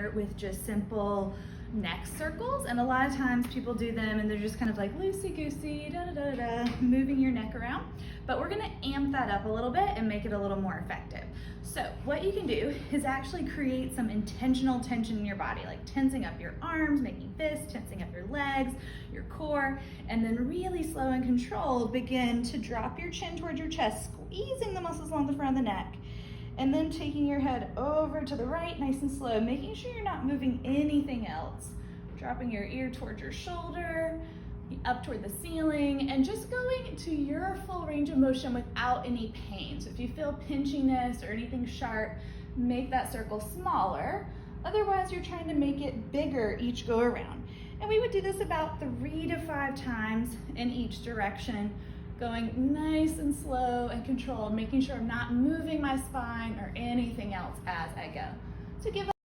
start with just simple neck circles, and a lot of times people do them and they're just kind of like loosey-goosey, moving your neck around. But we're gonna amp that up a little bit and make it a little more effective. So what you can do is actually create some intentional tension in your body, like tensing up your arms, making fists, tensing up your legs, your core, and then really slow and controlled begin to drop your chin towards your chest, squeezing the muscles along the front of the neck, and then taking your head over to the right, nice and slow, making sure you're not moving anything else. Dropping your ear towards your shoulder, up toward the ceiling, and just going to your full range of motion without any pain. So if you feel pinchiness or anything sharp, make that circle smaller. Otherwise, you're trying to make it bigger each go around. And we would do this about 3 to 5 times in each direction, going nice and slow and controlled, making sure I'm not moving my spine or anything else as I go. So give